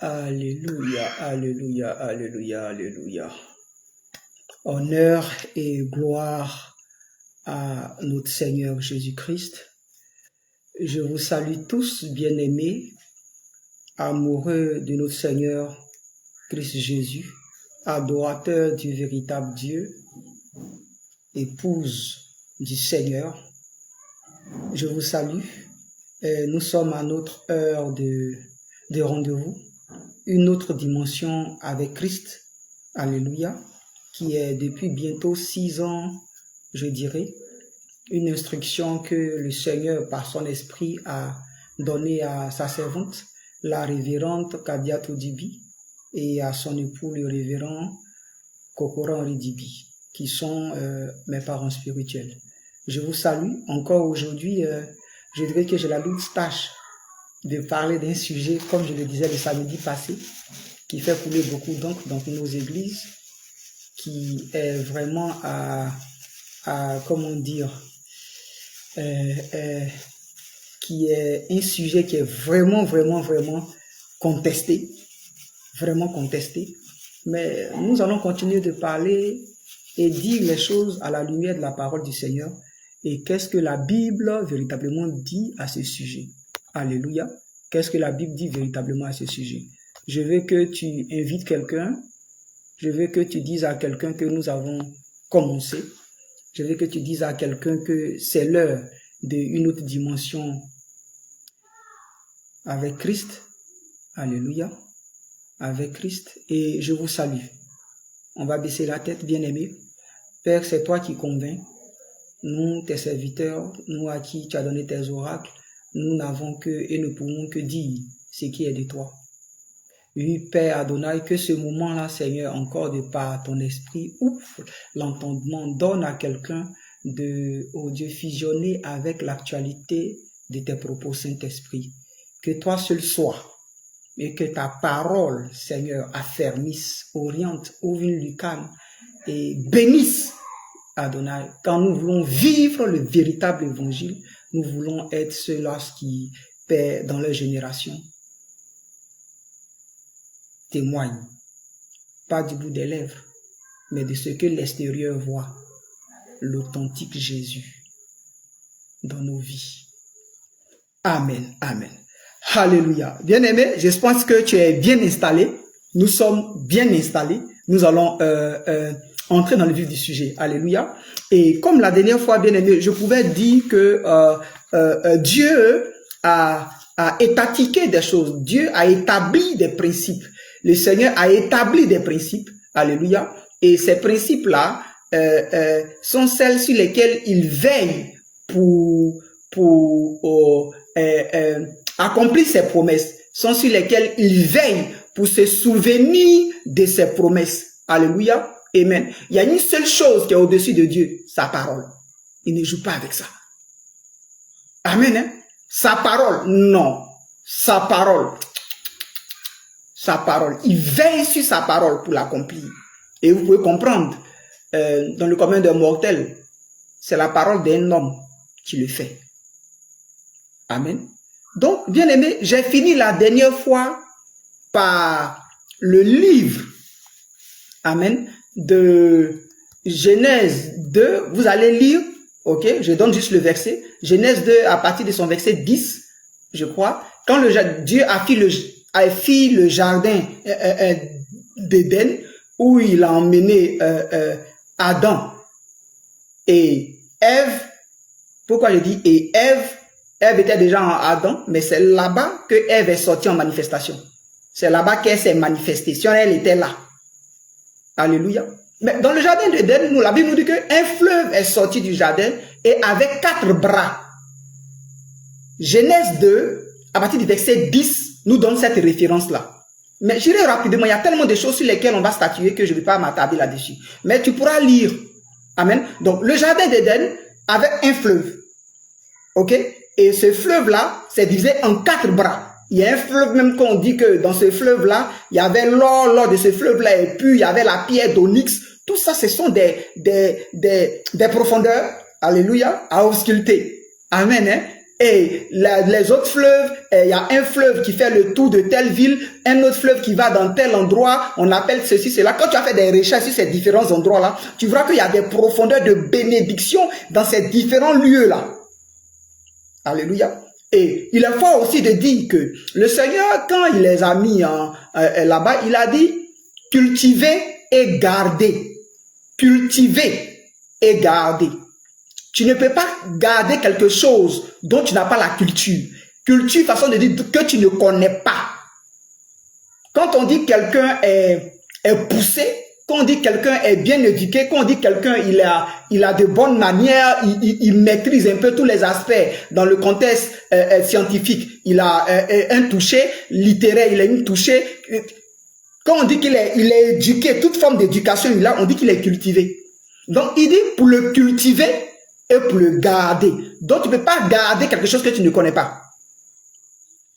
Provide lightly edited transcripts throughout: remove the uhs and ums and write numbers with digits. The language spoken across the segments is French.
Alléluia, alléluia, alléluia, alléluia. Honneur et gloire à notre Seigneur Jésus-Christ. Je vous salue tous, bien-aimés, amoureux de notre Seigneur Christ Jésus, adorateurs du véritable Dieu, épouse du Seigneur. Je vous salue. Nous sommes à notre heure de rendez-vous, une autre dimension avec Christ, alléluia, qui est depuis bientôt 6 ans, je dirais, une instruction que le Seigneur, par son esprit, a donnée à sa servante, la révérende Kadia Todibi, et à son époux, le révérend Kokora Dibi, qui sont mes parents spirituels. Je vous salue. Encore aujourd'hui, je dirais que j'ai la lourde tâche de parler d'un sujet, comme je le disais le samedi passé, qui fait couler beaucoup d'encre dans nos églises, qui est vraiment comment dire, qui est un sujet qui est vraiment contesté, mais nous allons continuer de parler et dire les choses à la lumière de la parole du Seigneur. Et qu'est-ce que la Bible véritablement dit à ce sujet? Alléluia. Qu'est-ce que la Bible dit véritablement à ce sujet? Je veux que tu invites quelqu'un. Je veux que tu dises à quelqu'un que nous avons commencé. Je veux que tu dises à quelqu'un que c'est l'heure d'une autre dimension avec Christ. Alléluia. Avec Christ. Et je vous salue. On va baisser la tête, bien-aimé. Père, c'est toi qui convaincs. Nous, tes serviteurs, nous à qui tu as donné tes oracles, nous n'avons que et ne pouvons que dire ce qui est de toi. Oui, Père Adonai, que ce moment-là, Seigneur, encore de par ton esprit, ouvre l'entendement, donne à quelqu'un de, oh Dieu, fusionner avec l'actualité de tes propos, Saint-Esprit. Que toi seul sois et que ta parole, Seigneur, affermisse, oriente, ouvre une lucarne et bénisse Adonai. Quand nous voulons vivre le véritable évangile, nous voulons être ceux-là qui paient dans leur génération. Témoignent, pas du bout des lèvres, mais de ce que l'extérieur voit, l'authentique Jésus dans nos vies. Amen, amen. Alléluia. Bien-aimé, je pense que tu es bien installé. Nous sommes bien installés. Nous allons entrer dans le vif du sujet. Alléluia. Et comme la dernière fois, bien-aimé, je pouvais dire que Dieu a étatiqué des choses. Dieu a établi des principes. Le Seigneur a établi des principes. Alléluia. Et ces principes-là sont celles sur lesquelles il veille pour accomplir ses promesses. Sont sur lesquelles il veille pour se souvenir de ses promesses. Alléluia. Amen. Il y a une seule chose qui est au-dessus de Dieu, sa parole. Il ne joue pas avec ça. Amen. Hein? Sa parole, non. Sa parole. Sa parole. Il veille sur sa parole pour l'accomplir. Et vous pouvez comprendre, dans le commun des mortels, c'est la parole d'un homme qui le fait. Amen. Donc, bien aimé, j'ai fini la dernière fois par le livre. Amen. De Genèse 2, vous allez lire, ok, je donne juste le verset, Genèse 2 à partir de son verset 10, je crois, quand Dieu a fait le jardin d'Éden, où il a emmené Adam et Ève. Pourquoi je dis et Ève? Ève était déjà en Adam, mais c'est là-bas que Ève est sortie en manifestation. C'est là-bas qu'elle s'est manifestée, sinon elle était là. Alléluia. Mais dans le jardin d'Éden, la Bible nous dit qu'un fleuve est sorti du jardin et avec 4 bras. Genèse 2, à partir du verset 10, nous donne cette référence-là. Mais j'irai rapidement, il y a tellement de choses sur lesquelles on va statuer que je ne vais pas m'attarder là-dessus. Mais tu pourras lire. Amen. Donc, le jardin d'Éden avait un fleuve. Ok? Et ce fleuve-là, c'est divisé en 4 bras. Il y a un fleuve même qu'on dit que dans ce fleuve-là, il y avait l'or de ce fleuve-là et puis il y avait la pierre d'onyx. Tout ça, ce sont des profondeurs, alléluia, à ausculter. Amen. Hein? Et les autres fleuves, il y a un fleuve qui fait le tour de telle ville, un autre fleuve qui va dans tel endroit, on appelle ceci, cela. Quand tu as fait des recherches sur ces différents endroits-là, tu verras qu'il y a des profondeurs de bénédiction dans ces différents lieux-là. Alléluia. Et il est fort aussi de dire que le Seigneur, quand il les a mis là-bas, il a dit cultiver et garder. Cultiver et garder. Tu ne peux pas garder quelque chose dont tu n'as pas la culture. Culture, façon de dire que tu ne connais pas. Quand on dit quelqu'un est poussé, quand on dit quelqu'un est bien éduqué, quand on dit quelqu'un il a de bonnes manières, il maîtrise un peu tous les aspects dans le contexte scientifique, il a un toucher littéraire, il a une toucher. Quand on dit qu'il est éduqué, toute forme d'éducation il a, on dit qu'il est cultivé. Donc il dit pour le cultiver et pour le garder. Donc tu ne peux pas garder quelque chose que tu ne connais pas.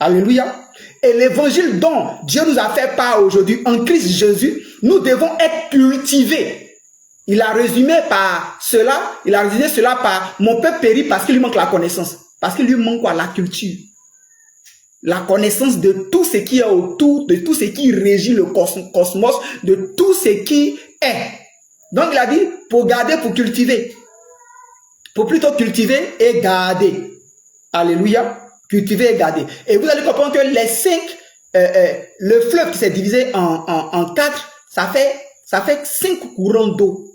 Alléluia. Et l'évangile dont Dieu nous a fait part aujourd'hui en Christ Jésus, nous devons être cultivés. Il a résumé par cela, par mon peuple périt parce qu'il lui manque la connaissance. Parce qu'il lui manque quoi? La culture. La connaissance de tout ce qui est autour, de tout ce qui régit le cosmos, de tout ce qui est. Donc il a dit pour garder, pour cultiver. Pour plutôt cultiver et garder. Alléluia. Cultiver et garder. Et vous allez comprendre que les 5, le fleuve qui s'est divisé en 4, ça fait 5 courants d'eau.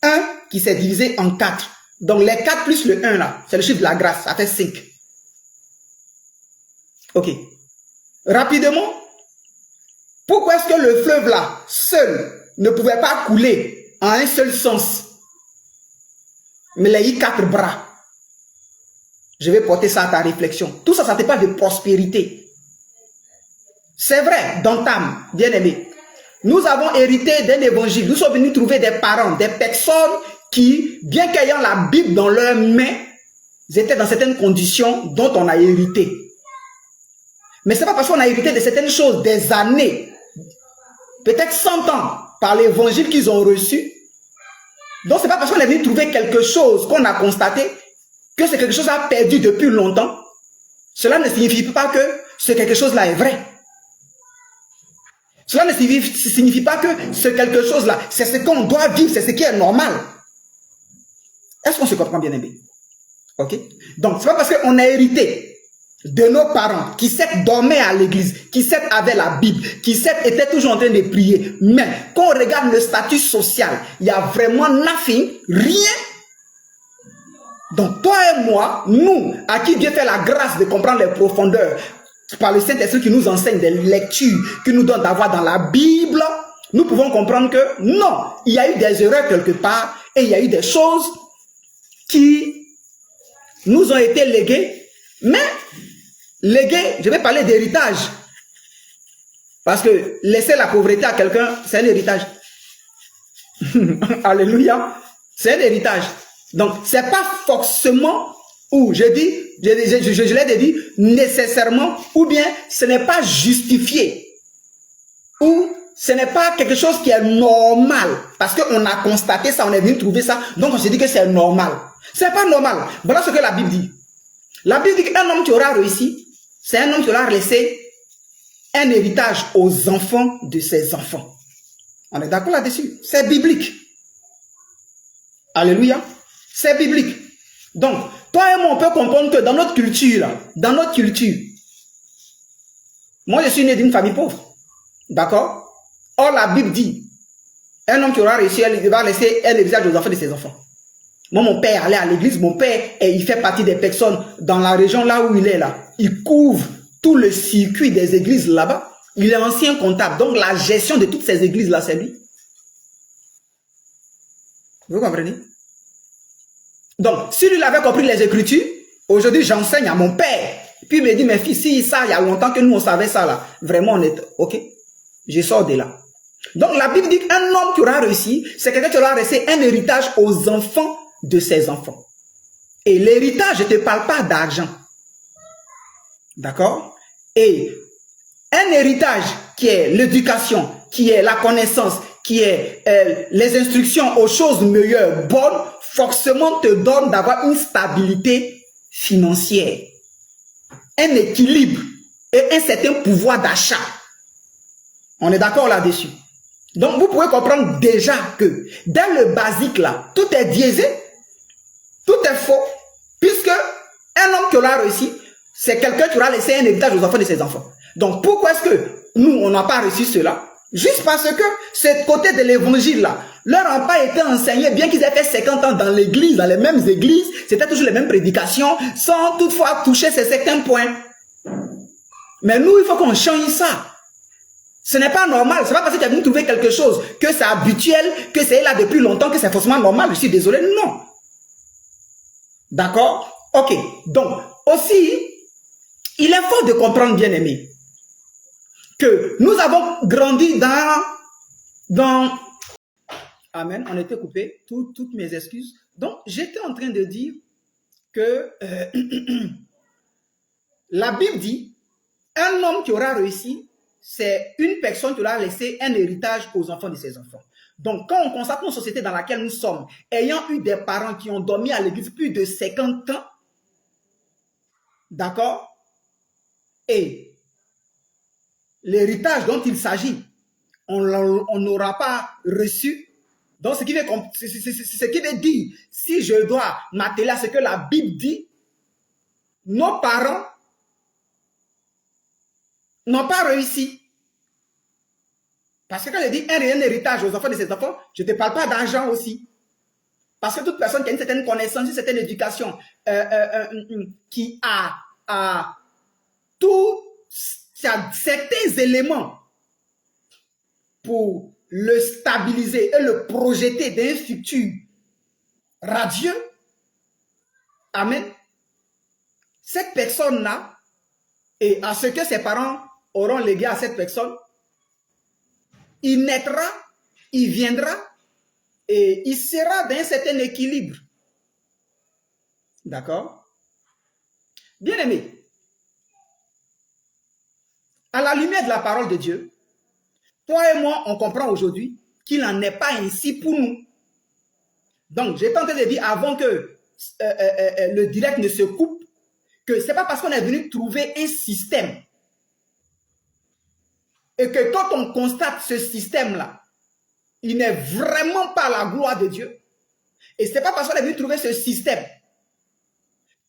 Un qui s'est divisé en 4. Donc les 4 plus le 1 là, c'est le chiffre de la grâce, ça fait 5. Ok. Rapidement, pourquoi est-ce que le fleuve là, seul, ne pouvait pas couler en un seul sens? Mais il a eu 4 bras. Je vais porter ça à ta réflexion. Tout ça, ça te parle de prospérité. C'est vrai, dans Tam, bien-aimé. Nous avons hérité d'un évangile. Nous sommes venus trouver des parents, des personnes qui, bien qu'ayant la Bible dans leurs mains, étaient dans certaines conditions dont on a hérité. Mais ce n'est pas parce qu'on a hérité de certaines choses, des années, peut-être 100 ans, par l'évangile qu'ils ont reçu. Donc, ce n'est pas parce qu'on est venu trouver quelque chose qu'on a constaté que c'est quelque chose à perdu depuis longtemps. Cela ne signifie pas que ce quelque chose-là est vrai. Cela ne signifie pas que ce quelque chose-là, c'est ce qu'on doit vivre, c'est ce qui est normal. Est-ce qu'on se comprend bien, aimé? Ok? Donc, ce n'est pas parce qu'on a hérité de nos parents qui certes dormaient à l'église, qui certes avaient la Bible, qui certes étaient toujours en train de prier, mais quand on regarde le statut social, il y a vraiment nothing, rien. Donc toi et moi, nous, à qui Dieu fait la grâce de comprendre les profondeurs, par le Saint-Esprit qui nous enseigne des lectures, qui nous donne d'avoir dans la Bible, nous pouvons comprendre que non, il y a eu des erreurs quelque part, et il y a eu des choses qui nous ont été léguées, mais léguées, je vais parler d'héritage. Parce que laisser la pauvreté à quelqu'un, c'est un héritage. Alléluia. C'est un héritage. Donc, c'est pas forcément, ou je l'ai dit, nécessairement, ou bien ce n'est pas justifié, ou ce n'est pas quelque chose qui est normal, parce qu'on a constaté ça, on est venu trouver ça, donc on se dit que c'est normal. C'est pas normal. Voilà ce que la Bible dit. La Bible dit qu'un homme qui aura réussi, c'est un homme qui aura laissé un héritage aux enfants de ses enfants. On est d'accord là-dessus. C'est biblique. Alléluia. C'est biblique. Donc, toi et moi, on peut comprendre que dans notre culture, moi je suis né d'une famille pauvre. D'accord? Or, la Bible dit, un homme qui aura réussi, il va laisser un héritage aux enfants de ses enfants. Moi, mon père allait à l'église, mon père, il fait partie des personnes dans la région là où il est là. Il couvre tout le circuit des églises là-bas. Il est ancien comptable. Donc, la gestion de toutes ces églises là, c'est lui. Vous comprenez? Donc, si lui avait compris les Écritures, aujourd'hui, j'enseigne à mon père. Puis il me dit, mes fils, si ça, il y a longtemps que nous, on savait ça là. Vraiment, on est... Ok? Je sors de là. Donc, la Bible dit qu'un homme qui aura réussi, c'est quelqu'un qui aura laissé un héritage aux enfants de ses enfants. Et l'héritage, je ne te parle pas d'argent. D'accord? Et un héritage qui est l'éducation, qui est la connaissance, qui est les instructions aux choses meilleures, bonnes, forcément te donne d'avoir une stabilité financière. un équilibre et un certain pouvoir d'achat. On est d'accord là-dessus. Donc, vous pouvez comprendre déjà que dans le basique là, tout est biaisé, tout est faux, puisque un homme qui aura réussi, c'est quelqu'un qui aura laissé un héritage aux enfants de ses enfants. Donc, pourquoi est-ce que nous, on n'a pas reçu cela? Juste parce que ce côté de l'évangile là, leur n'a pas été enseigné, bien qu'ils aient fait 50 ans dans l'église, dans les mêmes églises, c'était toujours les mêmes prédications, sans toutefois toucher ces certains points. Mais nous, il faut qu'on change ça. Ce n'est pas normal. C'est pas parce que tu as venu trouver quelque chose que c'est habituel, que c'est là depuis longtemps, que c'est forcément normal. Je suis désolé. Non. D'accord? Ok. Donc, aussi, il est fort de comprendre, bien aimé, que nous avons grandi dans... Amen. On était coupé. Toutes mes excuses. Donc, j'étais en train de dire que la Bible dit, un homme qui aura réussi, c'est une personne qui aura laissé un héritage aux enfants de ses enfants. Donc, quand on constate une société dans laquelle nous sommes, ayant eu des parents qui ont dormi à l'église plus de 50 ans, d'accord, et l'héritage dont il s'agit, on n'aura pas reçu. Donc, ce qui veut dire, si je dois m'atteler à ce que la Bible dit, nos parents n'ont pas réussi. Parce que quand je dis un héritage aux enfants de ses enfants, je ne te parle pas d'argent aussi. Parce que toute personne qui a une certaine connaissance, une certaine éducation, qui a certains éléments pour le stabiliser et le projeter d'un futur radieux, amen, cette personne-là, et à ce que ses parents auront légué à cette personne, il naîtra, il viendra et il sera dans un certain équilibre. D'accord? Bien aimé, à la lumière de la parole de Dieu, toi et moi, on comprend aujourd'hui qu'il n'en est pas ainsi pour nous. Donc, j'ai tenté de dire avant que le direct ne se coupe, que ce n'est pas parce qu'on est venu trouver un système et que quand on constate ce système-là, il n'est vraiment pas la gloire de Dieu. Et ce n'est pas parce qu'on est venu trouver ce système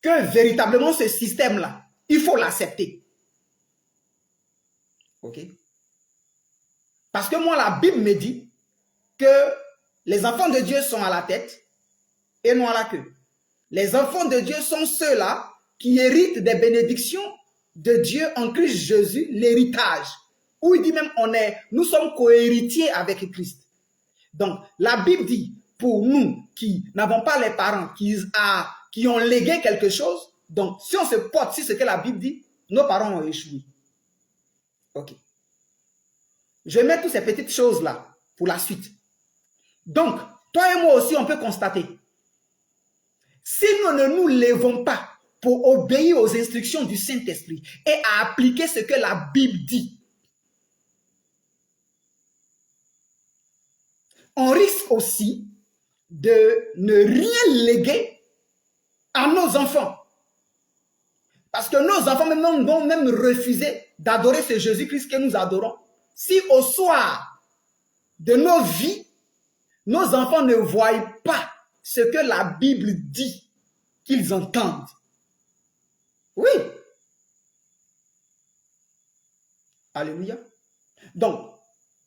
que véritablement ce système-là, il faut l'accepter. Ok? Parce que moi, la Bible me dit que les enfants de Dieu sont à la tête et non à la queue. Les enfants de Dieu sont ceux-là qui héritent des bénédictions de Dieu en Christ Jésus, l'héritage. Où il dit même, nous sommes co-héritiers avec Christ. Donc, la Bible dit, pour nous qui n'avons pas les parents, qui ont légué quelque chose, donc si on se porte sur ce que la Bible dit, nos parents ont échoué. Ok. Je mets toutes ces petites choses-là pour la suite. Donc, toi et moi aussi, on peut constater, si nous ne nous lèvons pas pour obéir aux instructions du Saint-Esprit et à appliquer ce que la Bible dit, on risque aussi de ne rien léguer à nos enfants. Parce que nos enfants vont même refuser d'adorer ce Jésus-Christ que nous adorons. Si au soir de nos vies, nos enfants ne voient pas ce que la Bible dit qu'ils entendent. Oui. Alléluia. Donc,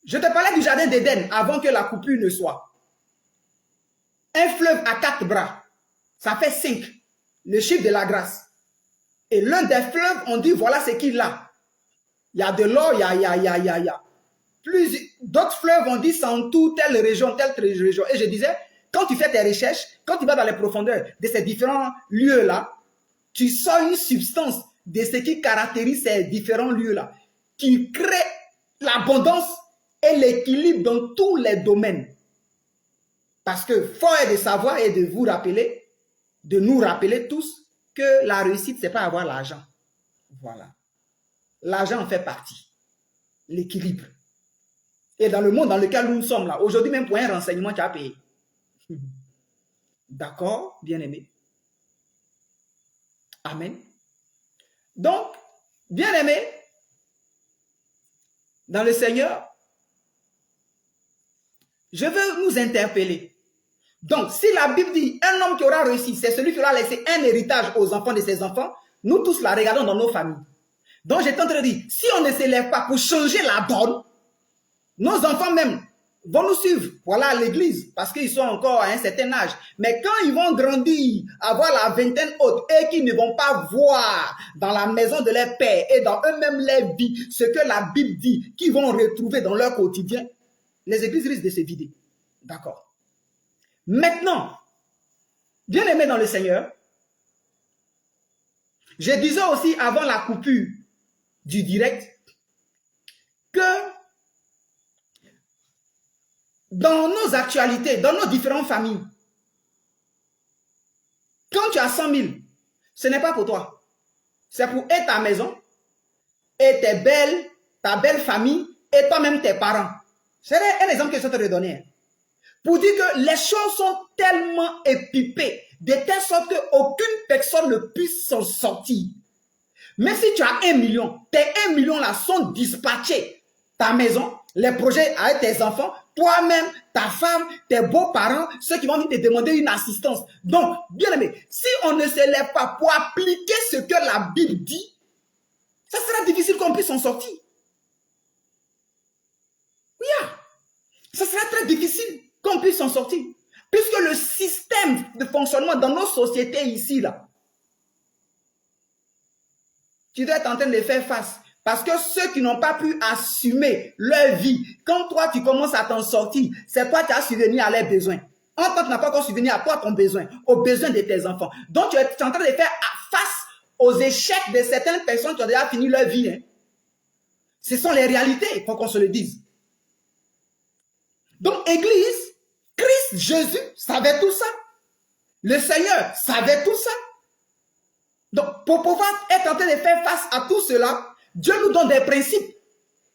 je te parlais du jardin d'Éden avant que la coupure ne soit. Un fleuve à 4 bras, ça fait 5, le chiffre de la grâce. Et l'un des fleuves, on dit, voilà ce qu'il a. Il y a de l'or, il y a. D'autres fleuves, on dit, c'est en tout, telle région. Et je disais, quand tu fais tes recherches, quand tu vas dans les profondeurs de ces différents lieux-là, tu sors une substance de ce qui caractérise ces différents lieux-là, qui crée l'abondance et l'équilibre dans tous les domaines. Parce que fort est de savoir et de vous rappeler, de nous rappeler tous, que la réussite, ce n'est pas avoir l'argent. Voilà. L'argent en fait partie. L'équilibre. Et dans le monde dans lequel nous sommes là, aujourd'hui même pour un renseignement, tu as payé. D'accord, bien-aimé. Amen. Donc, bien aimé, dans le Seigneur, je veux nous interpeller. Donc, si la Bible dit un homme qui aura réussi, c'est celui qui aura laissé un héritage aux enfants de ses enfants, nous tous la regardons dans nos familles. Donc, j'étais en train de dire, si on ne se lève pas pour changer la donne, nos enfants même vont nous suivre, voilà, à l'église, parce qu'ils sont encore à un certain âge. Mais quand ils vont grandir, avoir la vingtaine haute, et qu'ils ne vont pas voir dans la maison de leur père et dans eux-mêmes leur vie ce que la Bible dit, qu'ils vont retrouver dans leur quotidien, les églises risquent de se vider. D'accord. Maintenant, bien aimé dans le Seigneur, je disais aussi avant la coupure du direct que dans nos actualités, dans nos différentes familles, quand tu as 100 000, ce n'est pas pour toi. C'est pour et ta maison, et ta belle famille, et toi-même tes parents. C'est un exemple que je te redonner. Pour dire que les choses sont tellement épipées, de telle sorte qu'aucune personne ne puisse s'en sortir. Même si tu as 1 million, tes 1 million là sont dispatchés. Ta maison, les projets avec tes enfants, toi-même, ta femme, tes beaux-parents, ceux qui vont venir te demander une assistance. Donc, bien aimé, si on ne se lève pas pour appliquer ce que la Bible dit, ça sera difficile qu'on puisse s'en sortir. Oui, ça sera très difficile qu'on puisse s'en sortir. Puisque le système de fonctionnement dans nos sociétés ici, là, tu dois être en train de faire face. Parce que ceux qui n'ont pas pu assumer leur vie, quand toi tu commences à t'en sortir, c'est toi qui as subvenu à leurs besoins. En tant que tu n'as pas encore subvenu à toi ton besoin, aux besoins de tes enfants. Donc tu es en train de faire face aux échecs de certaines personnes qui ont déjà fini leur vie. Hein. Ce sont les réalités, il faut qu'on se le dise. Donc Église, Christ Jésus savait tout ça. Le Seigneur savait tout ça. Donc pour pouvoir être en train de faire face à tout cela, Dieu nous donne des principes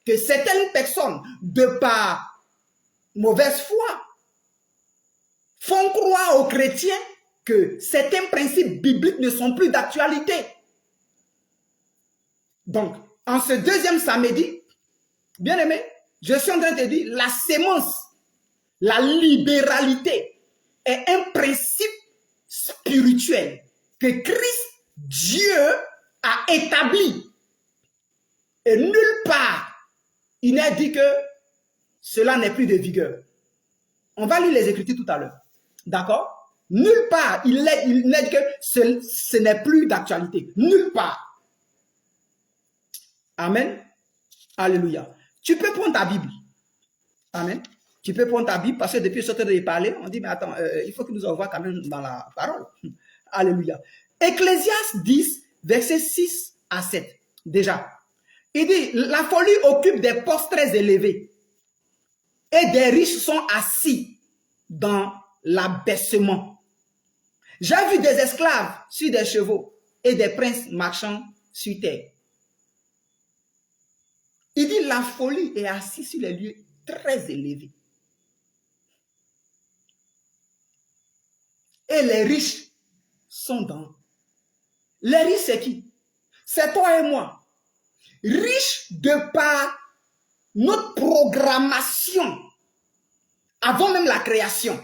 que certaines personnes, de par mauvaise foi, font croire aux chrétiens que certains principes bibliques ne sont plus d'actualité. Donc, en ce deuxième samedi, bien aimé, je suis en train de te dire, la sémence, la libéralité est un principe spirituel que Christ, Dieu, a établi. Et nulle part, il n'a dit que cela n'est plus de vigueur. On va lire les Écritures tout à l'heure. D'accord? Nulle part, il n'a dit que ce n'est plus d'actualité. Nulle part. Amen. Alléluia. Tu peux prendre ta Bible. Amen. Tu peux prendre ta Bible parce que depuis ce temps de parler, on dit, mais attends, il faut que nous envoie quand même dans la parole. Alléluia. Ecclésiaste 10, versets 6 à 7. Déjà. Il dit, la folie occupe des postes très élevés et des riches sont assis dans l'abaissement. J'ai vu des esclaves sur des chevaux et des princes marchant sur terre. Il dit, la folie est assise sur les lieux très élevés. Et les riches sont dans. Les riches, c'est qui? C'est toi et moi. Riches de par notre programmation, avant même la création,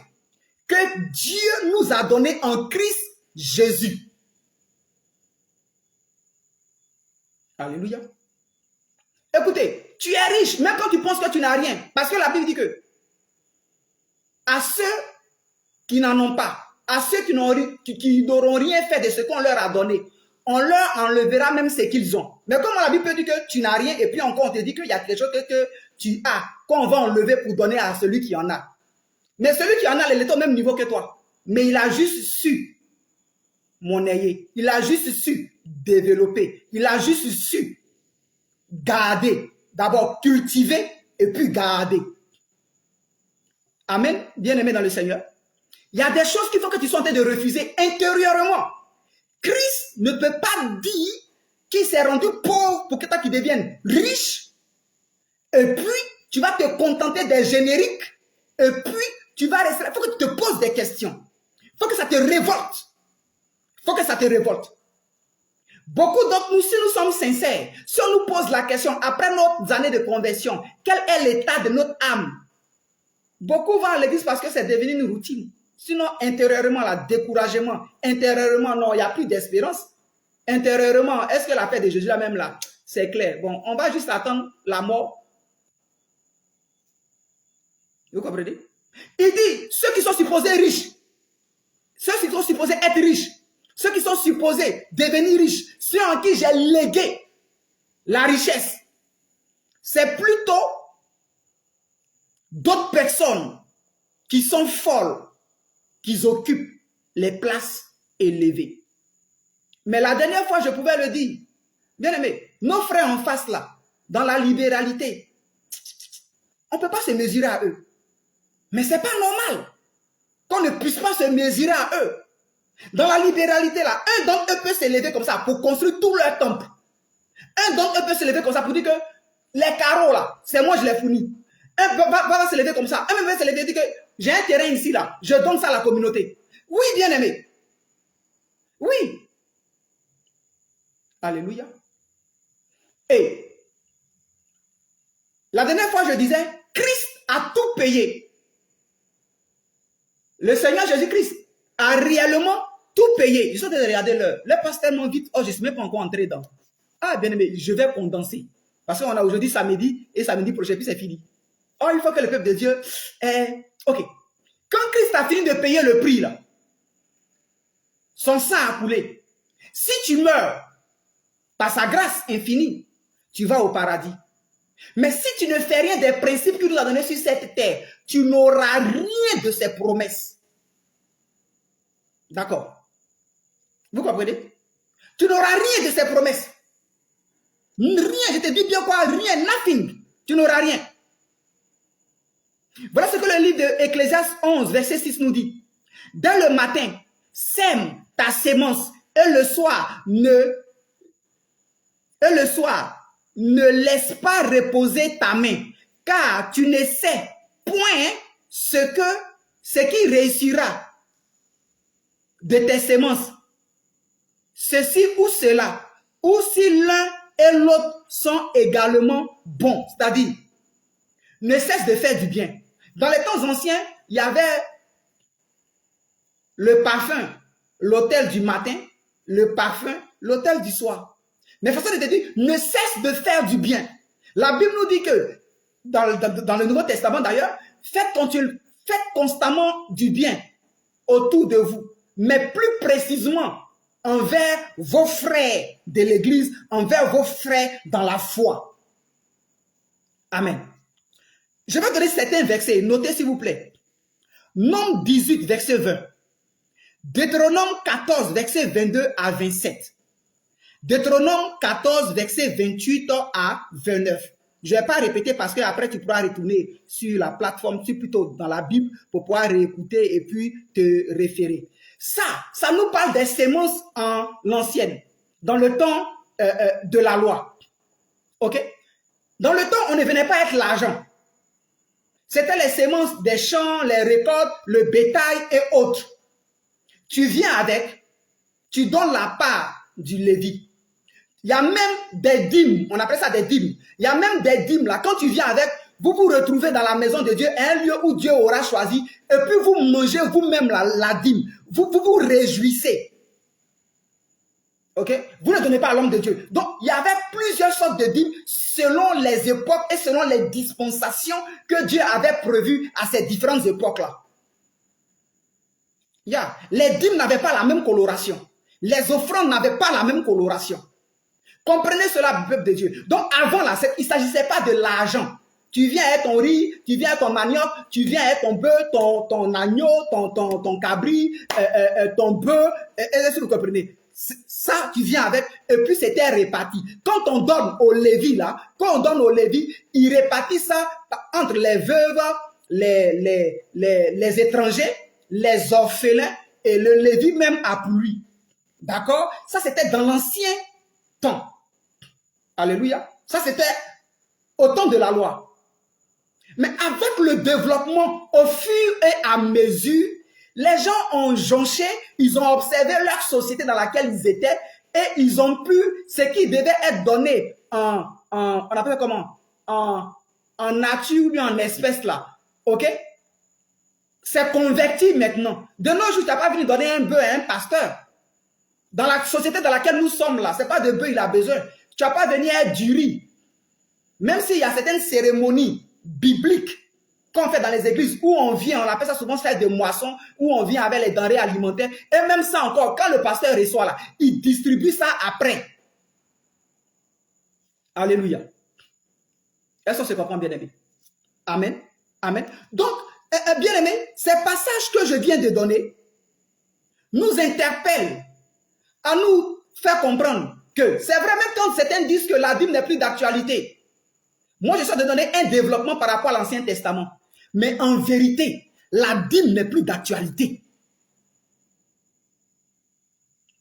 que Dieu nous a donné en Christ Jésus. Alléluia. Écoutez, tu es riche, même quand tu penses que tu n'as rien, parce que la Bible dit que à ceux qui n'en ont pas, à ceux qui n'auront rien fait de ce qu'on leur a donné, on leur enlèvera même ce qu'ils ont. Mais comment la Bible peut dire que tu n'as rien et puis encore on te dit qu'il y a quelque chose que tu as, qu'on va enlever pour donner à celui qui en a. Mais celui qui en a, il est au même niveau que toi. Mais il a juste su monnayer. Il a juste su développer. Il a juste su garder. D'abord cultiver et puis garder. Amen. Bien-aimé dans le Seigneur. Il y a des choses qu'il faut que tu sois en train de refuser intérieurement. Christ ne peut pas dire qu'il s'est rendu pauvre pour que toi tu deviennes riche. Et puis, tu vas te contenter des génériques. Et puis, tu vas rester là. Il faut que tu te poses des questions. Il faut que ça te révolte. Il faut que ça te révolte. Beaucoup d'entre nous, si nous sommes sincères, si on nous pose la question, après nos années de conversion, quel est l'état de notre âme? Beaucoup vont à l'église parce que c'est devenu une routine. Sinon, intérieurement, là, découragement. Intérieurement, non, il n'y a plus d'espérance. Intérieurement, est-ce que la paix de Jésus là même là? C'est clair. Bon, on va juste attendre la mort. Vous comprenez? Il dit, ceux qui sont supposés riches, ceux qui sont supposés être riches, ceux qui sont supposés devenir riches, ceux en qui j'ai légué la richesse, c'est plutôt d'autres personnes qui sont folles, qui occupent les places élevées. Mais la dernière fois, je pouvais le dire, bien aimé, nos frères en face là, dans la libéralité, on ne peut pas se mesurer à eux. Mais ce n'est pas normal qu'on ne puisse pas se mesurer à eux. Dans la libéralité là, un d'entre eux peut s'élever comme ça pour construire tout leur temple. Un d'entre eux peut s'élever comme ça pour dire que les carreaux là, c'est moi je les fournis. Un va s'élever comme ça. Un va s'élever et dire que j'ai un terrain ici là, je donne ça à la communauté. Oui, bien aimé. Oui. Alléluia. Et la dernière fois, je disais, Christ a tout payé. Le Seigneur Jésus-Christ a réellement tout payé. Je suis en train de regarder l'heure. L'heure passe tellement vite. Oh, je ne suis même pas encore entré dedans. Ah, bien aimé, je vais condenser. Parce qu'on a aujourd'hui samedi et samedi prochain, puis c'est fini. Oh, il faut que le peuple de Dieu... ok. Quand Christ a fini de payer le prix, là, son sang a coulé. Si tu meurs par sa grâce infinie, tu vas au paradis. Mais si tu ne fais rien des principes qu'il nous a donnés sur cette terre, tu n'auras rien de ses promesses. D'accord? Vous comprenez? Tu n'auras rien de ses promesses. Rien, je te dis bien quoi? Rien, nothing. Tu n'auras rien. Voilà ce que le livre d'Ecclésiaste 11, verset 6 nous dit. Dès le matin, sème ta sémence et le soir, ne laisse pas reposer ta main, car tu ne sais point ce qui réussira de tes semences. Ceci ou cela, ou si l'un et l'autre sont également bons. C'est-à-dire, ne cesse de faire du bien. Dans les temps anciens, il y avait le parfum, l'autel du matin, le parfum, l'autel du soir. Mais façon de te dire, ne cesse de faire du bien. La Bible nous dit que, dans le Nouveau Testament d'ailleurs, faites constamment du bien autour de vous. Mais plus précisément, envers vos frères de l'Église, envers vos frères dans la foi. Amen. Je vais donner certains versets, notez s'il vous plaît. Nombre 18, verset 20. Deutéronome 14, verset 22 à 27. Deutéronome 14, verset 28 à 29. Je ne vais pas répéter parce que après tu pourras retourner sur la plateforme, plutôt dans la Bible pour pouvoir réécouter et puis te référer. Ça nous parle des semences en l'ancienne, dans le temps de la loi. Ok? Dans le temps, on ne venait pas avec l'argent. C'était les semences des champs, les récoltes, le bétail et autres. Tu viens avec, tu donnes la part du Lévi. Il y a même des dîmes, on appelle ça des dîmes. Il y a même des dîmes là, quand tu viens avec, vous vous retrouvez dans la maison de Dieu, un lieu où Dieu aura choisi, et puis vous mangez vous-même la dîme. Vous vous réjouissez. Ok? Vous ne donnez pas à l'homme de Dieu. Donc, il y avait plusieurs sortes de dîmes selon les époques et selon les dispensations que Dieu avait prévues à ces différentes époques-là. Les dîmes n'avaient pas la même coloration. Les offrandes n'avaient pas la même coloration. Comprenez cela, peuple de Dieu. Donc, avant, là, il ne s'agissait pas de l'argent. Tu viens avec ton riz, tu viens avec ton manioc, tu viens avec ton bœuf, ton agneau, ton cabri, ton bœuf, est-ce que vous comprenez? Ça, tu viens avec, et puis c'était réparti. Quand on donne au Lévi, là, il répartit ça entre les veuves, les étrangers, les orphelins, et le Lévi même a pour lui. D'accord? Ça, c'était dans l'ancien temps. Alléluia. Ça, c'était au temps de la loi. Mais avec le développement, au fur et à mesure, les gens ont jonché, ils ont observé leur société dans laquelle ils étaient, et ils ont pu, ce qui devait être donné on appelle ça comment, en nature ou bien en espèce là, ok, c'est converti maintenant. De nos jours, tu n'as pas venu donner un bœuf à un pasteur. Dans la société dans laquelle nous sommes là, c'est pas de bœuf il a besoin. Tu n'as pas venu être du riz. Même s'il y a certaines cérémonies bibliques qu'on fait dans les églises où on vient, on appelle ça souvent faire des moissons, où on vient avec les denrées alimentaires. Et même ça encore, quand le pasteur reçoit là, il distribue ça après. Alléluia. Est-ce qu'on se comprend, bien-aimé? Amen. Amen. Donc, bien-aimé, ces passages que je viens de donner nous interpellent à nous faire comprendre que c'est vrai, même quand certains disent que la Bible n'est plus d'actualité. Moi, je suis de donner un développement par rapport à l'Ancien Testament. Mais en vérité, la Bible n'est plus d'actualité.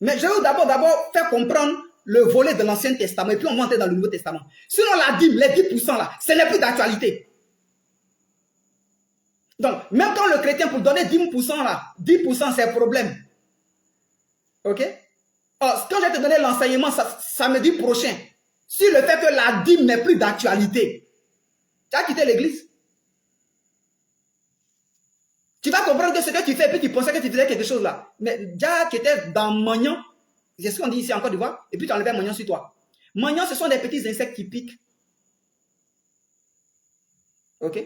Mais je veux d'abord faire comprendre le volet de l'Ancien Testament et puis on va entrer dans le Nouveau Testament. Sinon, la Bible, les 10% là, ce n'est plus d'actualité. Donc, même quand le chrétien pour donner 10% là, 10% c'est un problème. Ok? Alors, quand je vais te donner l'enseignement samedi prochain, sur le fait que la dîme n'est plus d'actualité, tu as quitté l'église. Tu vas comprendre que ce que tu fais, puis tu pensais que tu faisais quelque chose là. Mais déjà, tu étais dans Magnon, c'est ce qu'on dit ici en Côte d'Ivoire, et puis tu enlevais Magnon sur toi. Magnon, ce sont des petits insectes qui piquent. Ok?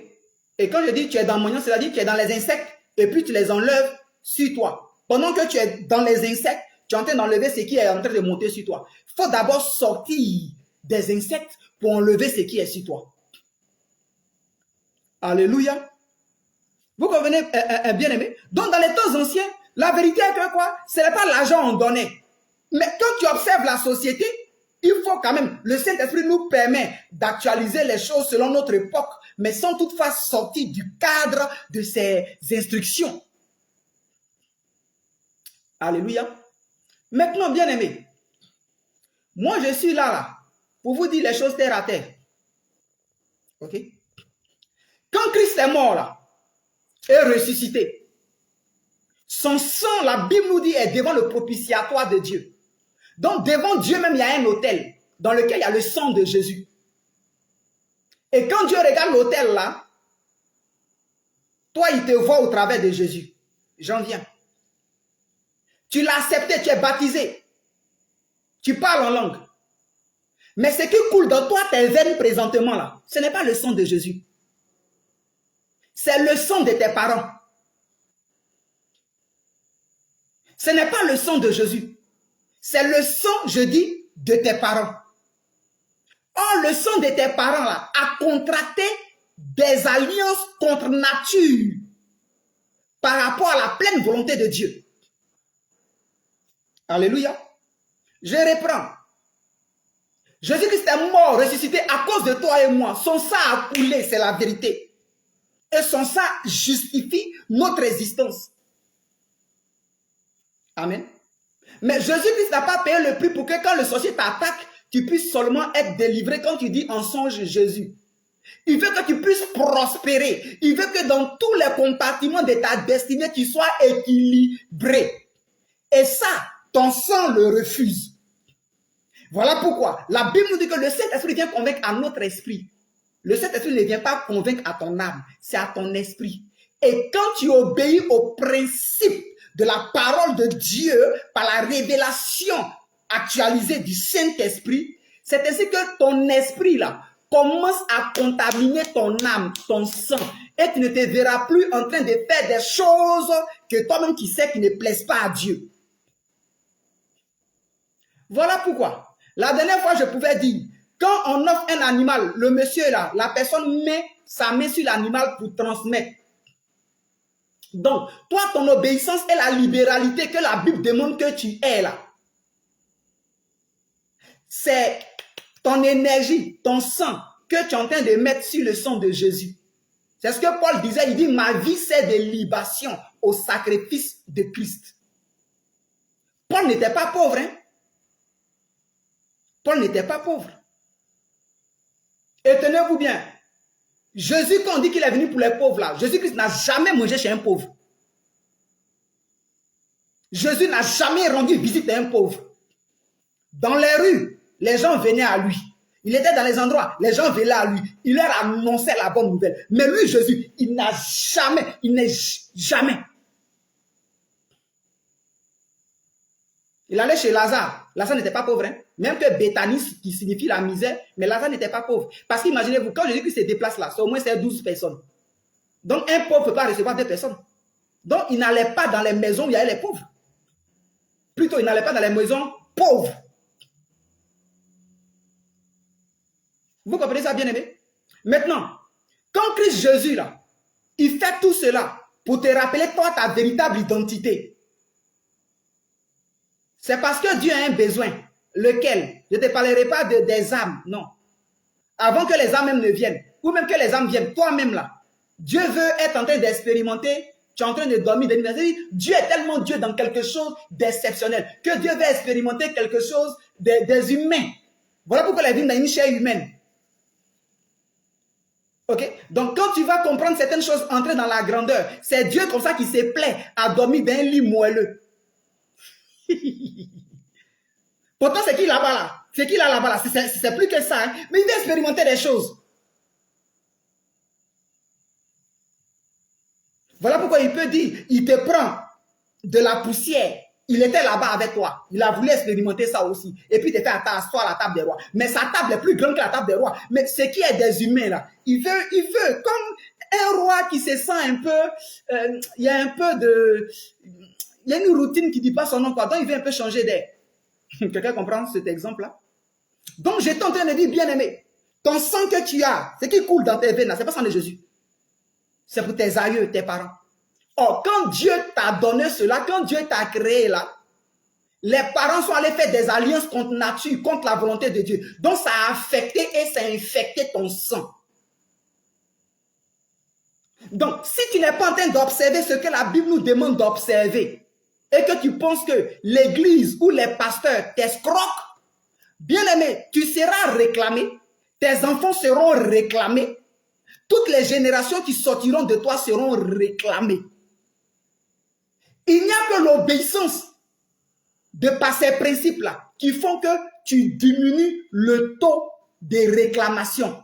Et quand je dis tu es dans Magnon, c'est-à-dire que tu es dans les insectes, et puis tu les enlèves sur toi. Pendant que tu es dans les insectes, tu es en train d'enlever ce qui est en train de monter sur toi. Il faut d'abord sortir des insectes pour enlever ce qui est sur toi. Alléluia. Vous convenez, bien aimé? Donc, dans les temps anciens, la vérité est que quoi? Ce n'est pas l'argent qu'on donnait. Mais quand tu observes la société, il faut quand même, le Saint-Esprit nous permet d'actualiser les choses selon notre époque, mais sans toutefois sortir du cadre de ces instructions. Alléluia. Maintenant, bien aimé, moi je suis là, pour vous dire les choses terre à terre. Ok? Quand Christ est mort là, est ressuscité, son sang, la Bible nous dit, est devant le propitiatoire de Dieu. Donc devant Dieu même, il y a un autel dans lequel il y a le sang de Jésus. Et quand Dieu regarde l'autel là, toi il te voit au travers de Jésus. J'en viens. Tu l'as accepté, tu es baptisé. Tu parles en langue. Mais ce qui coule dans toi, tes veines présentement là, ce n'est pas le sang de Jésus. C'est le sang de tes parents. Ce n'est pas le sang de Jésus. C'est le sang, je dis, de tes parents. Or, le sang de tes parents là, a contracté des alliances contre nature par rapport à la pleine volonté de Dieu. Alléluia. Je reprends. Jésus-Christ est mort, ressuscité à cause de toi et moi. Son sang a coulé, c'est la vérité. Et son sang justifie notre existence. Amen. Mais Jésus-Christ n'a pas payé le prix pour que quand le sorcier t'attaque, tu puisses seulement être délivré quand tu dis en songe Jésus. Il veut que tu puisses prospérer. Il veut que dans tous les compartiments de ta destinée, tu sois équilibré. Et ça, ton sang le refuse. Voilà pourquoi la Bible nous dit que le Saint-Esprit vient convaincre à notre esprit. Le Saint-Esprit ne vient pas convaincre à ton âme, c'est à ton esprit. Et quand tu obéis au principe de la parole de Dieu par la révélation actualisée du Saint-Esprit, c'est ainsi que ton esprit là commence à contaminer ton âme, ton sang, et tu ne te verras plus en train de faire des choses que toi-même tu sais qui ne plaisent pas à Dieu. Voilà pourquoi. La dernière fois, je pouvais dire, quand on offre un animal, le monsieur là, la personne met sa main sur l'animal pour transmettre. Donc, toi, ton obéissance est la libéralité que la Bible demande que tu aies là. C'est ton énergie, ton sang que tu es en train de mettre sur le sang de Jésus. C'est ce que Paul disait, il dit, ma vie c'est de libation au sacrifice de Christ. Paul n'était pas pauvre, hein? Paul n'était pas pauvre. Et tenez-vous bien, Jésus, quand on dit qu'il est venu pour les pauvres là, Jésus-Christ n'a jamais mangé chez un pauvre. Jésus n'a jamais rendu visite à un pauvre. Dans les rues, les gens venaient à lui. Il était dans les endroits, les gens venaient à lui. Il leur annonçait la bonne nouvelle. Mais lui, Jésus, il n'est jamais. Il allait chez Lazare. Lazare n'était pas pauvre. Hein? Même que Béthanie, qui signifie la misère, mais Lazare n'était pas pauvre. Parce qu'imaginez-vous, quand Jésus se déplace là, c'est au moins 12 personnes. Donc un pauvre ne peut pas recevoir 2 personnes. Donc il n'allait pas dans les maisons où il y avait les pauvres. Plutôt, il n'allait pas dans les maisons pauvres. Vous comprenez ça, bien-aimé? Maintenant, quand Christ Jésus, là, il fait tout cela pour te rappeler toi ta véritable identité. C'est parce que Dieu a un besoin. Lequel? Je ne te parlerai pas des âmes, non. Avant que les âmes même ne viennent, ou même que les âmes viennent, toi-même là, Dieu veut être en train d'expérimenter, tu es en train de dormir, Dieu est tellement Dieu dans quelque chose d'exceptionnel, que Dieu veut expérimenter quelque chose des humains. Voilà pourquoi il est venu dans une chair humaine. Ok? Donc quand tu vas comprendre certaines choses, entrer dans la grandeur, c'est Dieu comme ça qui se plaît à dormir dans un lit moelleux. Pourtant, c'est qui là-bas là? C'est qui là-bas là? C'est plus que ça, hein? Mais il veut expérimenter des choses. Voilà pourquoi il peut dire, il te prend de la poussière. Il était là-bas avec toi. Il a voulu expérimenter ça aussi. Et puis, il te fait asseoir à la table des rois. Mais sa table est plus grande que la table des rois. Mais ce qui est des humains là, il veut comme un roi qui se sent un peu, il y a un peu de... Il y a une routine qui ne dit pas son nom, quoi. Donc, il veut un peu changer d'air. Quelqu'un comprend cet exemple-là? Donc, j'étais en train de dire, bien-aimé, ton sang que tu as, ce qui coule dans tes veines, ce n'est pas sang de Jésus. C'est pour tes aïeux, tes parents. Or, quand Dieu t'a donné cela, quand Dieu t'a créé là, les parents sont allés faire des alliances contre nature, contre la volonté de Dieu. Donc, ça a affecté et ça a infecté ton sang. Donc, si tu n'es pas en train d'observer ce que la Bible nous demande d'observer, et que tu penses que l'église ou les pasteurs t'escroquent, bien aimé, tu seras réclamé, tes enfants seront réclamés, toutes les générations qui sortiront de toi seront réclamées. Il n'y a que l'obéissance de par ces principes-là qui font que tu diminues le taux de réclamation.